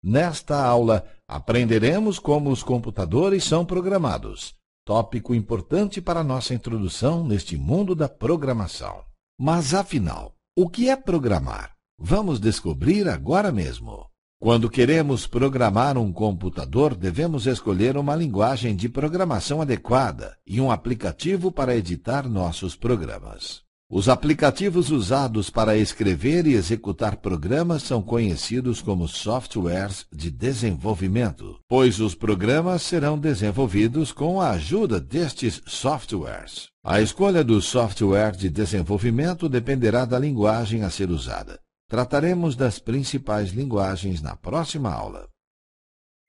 Nesta aula, aprenderemos como os computadores são programados, tópico importante para nossa introdução neste mundo da programação. Mas, afinal, o que é programar? Vamos descobrir agora mesmo. Quando queremos programar um computador, devemos escolher uma linguagem de programação adequada e um aplicativo para editar nossos programas. Os aplicativos usados para escrever e executar programas são conhecidos como softwares de desenvolvimento, pois os programas serão desenvolvidos com a ajuda destes softwares. A escolha do software de desenvolvimento dependerá da linguagem a ser usada. Trataremos das principais linguagens na próxima aula.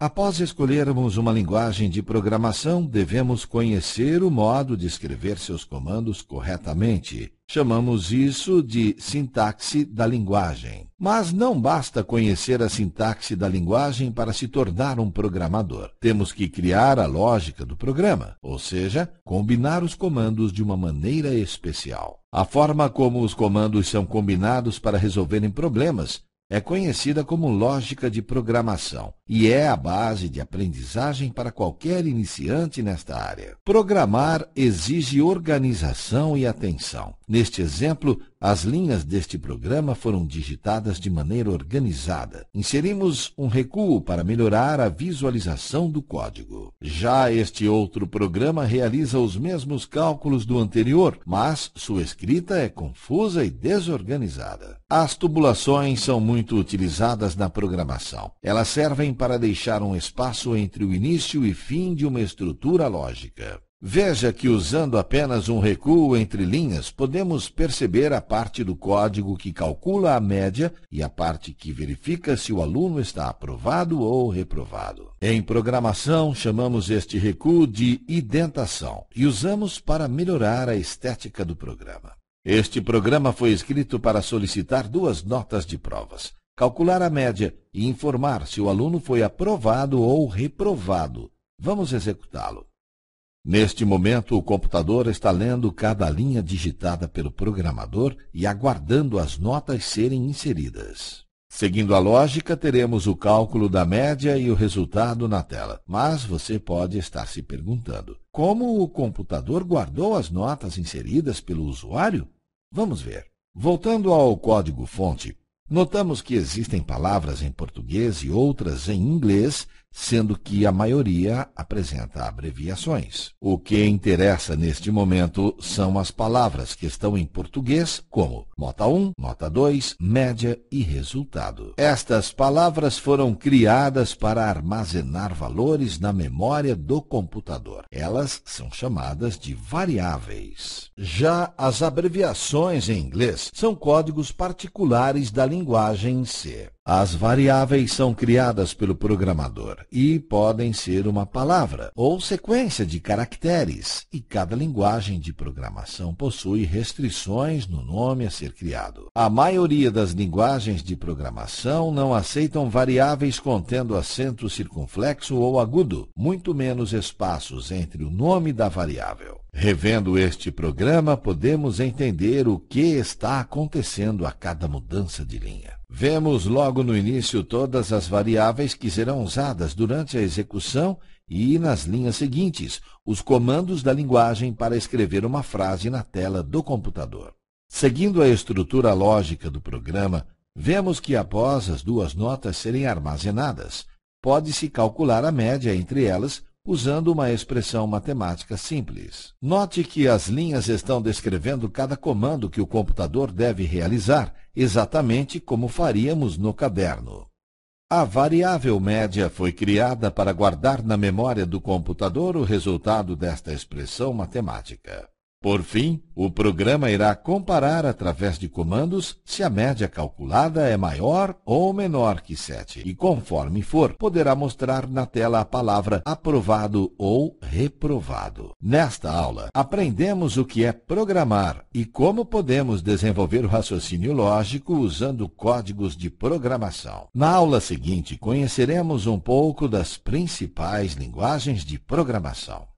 Após escolhermos uma linguagem de programação, devemos conhecer o modo de escrever seus comandos corretamente. Chamamos isso de sintaxe da linguagem. Mas não basta conhecer a sintaxe da linguagem para se tornar um programador. Temos que criar a lógica do programa, ou seja, combinar os comandos de uma maneira especial. A forma como os comandos são combinados para resolverem problemas é conhecida como lógica de programação e é a base de aprendizagem para qualquer iniciante nesta área. Programar exige organização e atenção. Neste exemplo, as linhas deste programa foram digitadas de maneira organizada. Inserimos um recuo para melhorar a visualização do código. Já este outro programa realiza os mesmos cálculos do anterior, mas sua escrita é confusa e desorganizada. As tubulações são muito utilizadas na programação. Elas servem para deixar um espaço entre o início e fim de uma estrutura lógica. Veja que usando apenas um recuo entre linhas, podemos perceber a parte do código que calcula a média e a parte que verifica se o aluno está aprovado ou reprovado. Em programação, chamamos este recuo de indentação e usamos para melhorar a estética do programa. Este programa foi escrito para solicitar duas notas de provas, calcular a média e informar se o aluno foi aprovado ou reprovado. Vamos executá-lo. Neste momento, o computador está lendo cada linha digitada pelo programador e aguardando as notas serem inseridas. Seguindo a lógica, teremos o cálculo da média e o resultado na tela. Mas você pode estar se perguntando, como o computador guardou as notas inseridas pelo usuário? Vamos ver. Voltando ao código-fonte, notamos que existem palavras em português e outras em inglês, sendo que a maioria apresenta abreviações. O que interessa neste momento são as palavras que estão em português, como nota 1, nota 2, média e resultado. Estas palavras foram criadas para armazenar valores na memória do computador. Elas são chamadas de variáveis. Já as abreviações em inglês são códigos particulares da linguagem C. As variáveis são criadas pelo programador e podem ser uma palavra ou sequência de caracteres, e cada linguagem de programação possui restrições no nome a ser criado. A maioria das linguagens de programação não aceitam variáveis contendo acento circunflexo ou agudo, muito menos espaços entre o nome da variável. Revendo este programa, podemos entender o que está acontecendo a cada mudança de linha. Vemos logo no início todas as variáveis que serão usadas durante a execução e, nas linhas seguintes, os comandos da linguagem para escrever uma frase na tela do computador. Seguindo a estrutura lógica do programa, vemos que após as duas notas serem armazenadas, pode-se calcular a média entre elas usando uma expressão matemática simples. Note que as linhas estão descrevendo cada comando que o computador deve realizar, exatamente como faríamos no caderno. A variável média foi criada para guardar na memória do computador o resultado desta expressão matemática. Por fim, o programa irá comparar através de comandos se a média calculada é maior ou menor que 7 e, conforme for, poderá mostrar na tela a palavra aprovado ou reprovado. Nesta aula, aprendemos o que é programar e como podemos desenvolver o raciocínio lógico usando códigos de programação. Na aula seguinte, conheceremos um pouco das principais linguagens de programação.